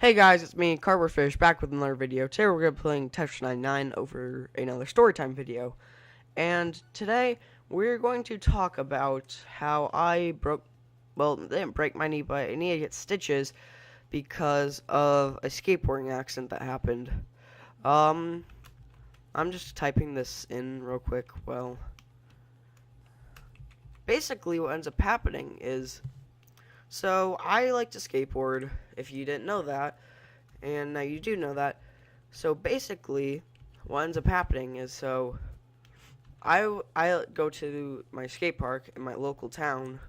Hey guys, it's me, CardboardFish, back with another video. Today we're going to be playing Tetris 99 over another storytime video. And today we're going to talk about how I well, I didn't break my knee, but I need to get stitches because of a skateboarding accident that happened. I'm just typing this in real quick. Well, basically what ends up happening is, so I like to skateboard, if you didn't know that. And now you do know that. So basically, what ends up happening is, I go to my skate park in my local town,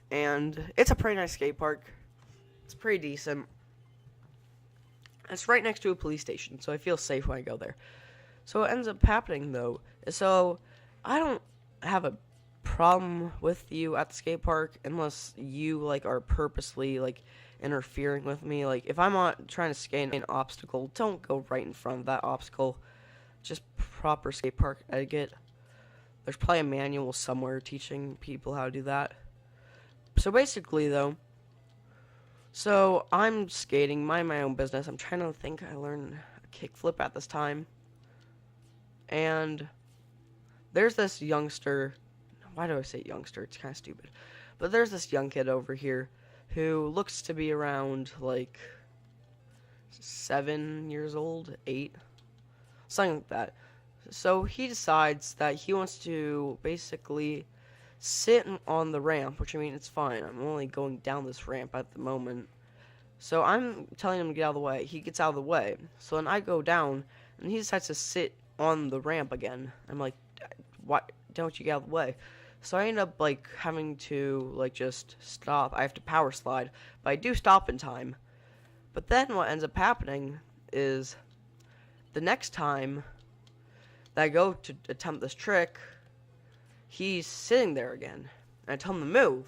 and it's a pretty nice skate park. It's pretty decent. It's right next to a police station, so I feel safe when I go there. So what ends up happening though is, I don't have a problem with you at the skate park unless you are purposely interfering with me. Like, if I'm trying to skate an obstacle, don't go right in front of that obstacle. Just proper skate park etiquette. There's probably a manual somewhere teaching people how to do that. So basically though, I'm skating, mind my own business. I'm trying to think. I learned a kickflip at this time, and there's this youngster. Why do I say youngster? It's kind of stupid. But there's this young kid over here who looks to be around 7 years old, 8, something like that. So he decides that he wants to basically sit on the ramp, which, I mean, it's fine. I'm only going down this ramp at the moment. So I'm telling him to get out of the way. He gets out of the way. So then I go down, and he decides to sit on the ramp again. I'm like, why don't you get out of the way? So I end up having to just stop. I have to power slide, but I do stop in time. But then what ends up happening is, the next time that I go to attempt this trick, he's sitting there again. And I tell him to move,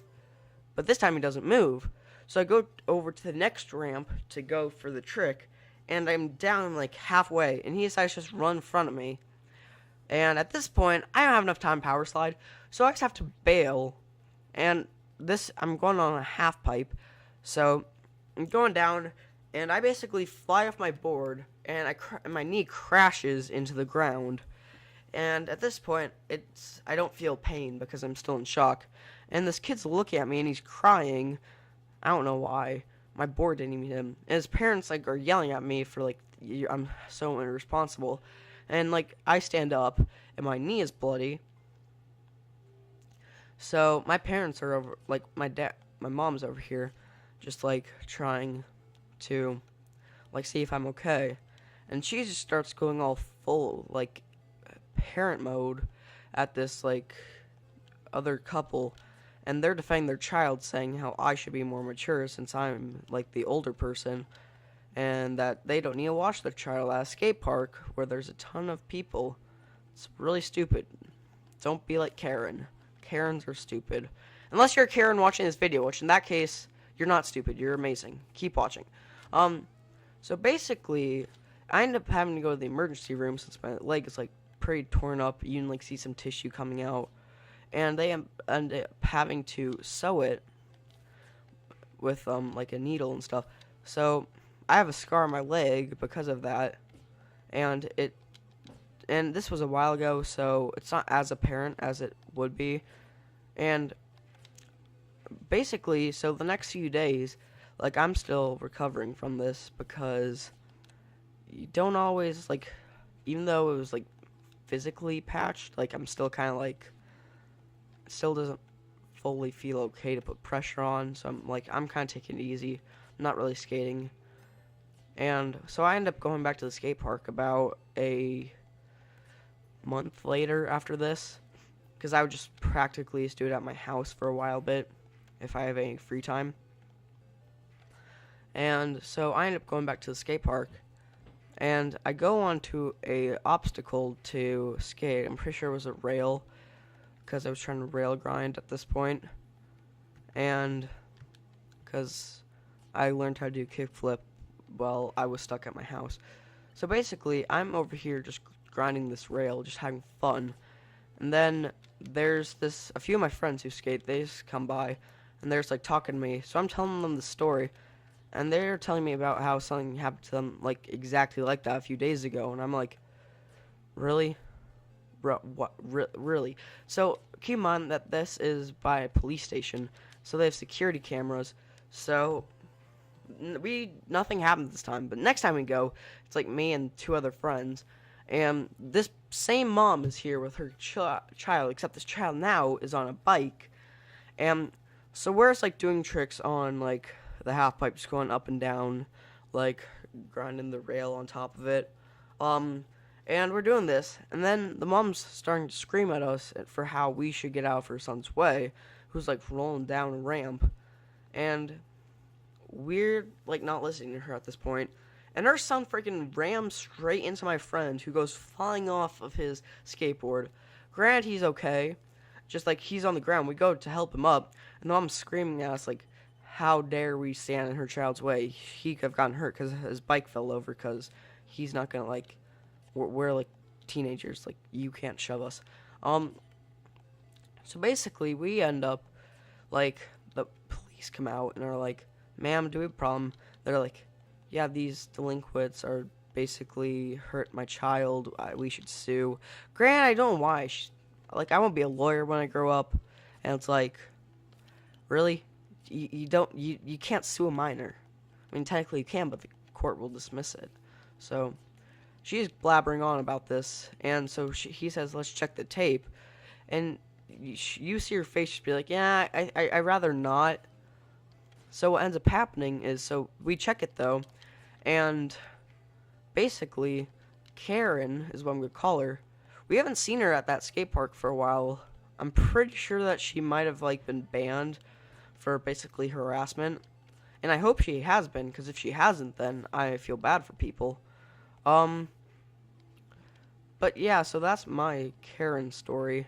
but this time he doesn't move. So I go over to the next ramp to go for the trick, and I'm down halfway, and he decides to just run in front of me. And at this point, I don't have enough time to power slide, so I just have to bail. And I'm going on a half pipe, so I'm going down, and I basically fly off my board, and my knee crashes into the ground. And at this point, I don't feel pain because I'm still in shock. And this kid's looking at me, and he's crying. I don't know why. My board didn't even hit him. And his parents are yelling at me for I'm so irresponsible. And I stand up, and my knee is bloody. So my parents are over, my mom's over here, just trying to see if I'm okay. And she just starts going all full parent mode at this other couple, and they're defending their child, saying how I should be more mature since I'm the older person, and that they don't need to watch their child at a skate park where there's a ton of people. It's really stupid. Don't be like Karen. Karens are stupid. Unless you're Karen watching this video, which in that case, you're not stupid. You're amazing. Keep watching. So basically, I end up having to go to the emergency room since my leg is pretty torn up. You can see some tissue coming out. And they end up having to sew it with a needle and stuff. So I have a scar on my leg because of that, and this was a while ago, so it's not as apparent as it would be. And basically, so the next few days, I'm still recovering from this, because you don't always even though it was physically patched, I'm still kind of it still doesn't fully feel okay to put pressure on. So I'm kind of taking it easy. I'm not really skating. And so I end up going back to the skate park about a month later after this, because I would just practically just do it at my house for a while bit if I have any free time. And so I end up going back to the skate park, and I go onto a obstacle to skate. I'm pretty sure it was a rail, because I was trying to rail grind at this point, and because I learned how to do kickflip while I was stuck at my house. So basically, I'm over here just grinding this rail, just having fun. And then there's a few of my friends who skate, they just come by, and they're just talking to me. So I'm telling them the story, and they're telling me about how something happened to them like exactly like that a few days ago, and I'm like, really? Bro, what? Really? So keep in mind that this is by a police station, so they have security cameras. So nothing happened this time, but next time we go, it's like me and two other friends, and this same mom is here with her child, except this child now is on a bike, and so we're just like doing tricks on like the half pipe, just going up and down, like grinding the rail on top of it. And we're doing this, and then the mom's starting to scream at us for how we should get out of her son's way, who's like rolling down a ramp, and we're like not listening to her at this point. And her son freaking rams straight into my friend, who goes flying off of his skateboard. Granted, he's okay, just like he's on the ground. We go to help him up, and the mom's screaming at us like, how dare we stand in her child's way? He could have gotten hurt because his bike fell over, because he's not gonna like, we're like teenagers, like you can't shove us. So basically we end up like, the police come out and are like, ma'am, do we have a problem? They're like, yeah, these delinquents are basically hurt my child, we should sue. Granted, I don't know why. Like, I won't be a lawyer when I grow up, and it's like, really? You can't sue a minor. I mean, technically you can, but the court will dismiss it. So she's blabbering on about this, and so he says, let's check the tape, and you see her face just be like, yeah, I'd rather not. So what ends up happening is, so we check it though, and basically Karen is what I'm gonna call her. We haven't seen her at that skate park for a while. I'm pretty sure that she might have like been banned for basically harassment, and I hope she has been, because if she hasn't, then I feel bad for people. But yeah, so that's my Karen story.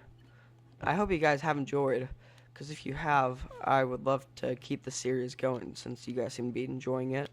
I hope you guys have enjoyed, because if you have, I would love to keep the series going, since you guys seem to be enjoying it.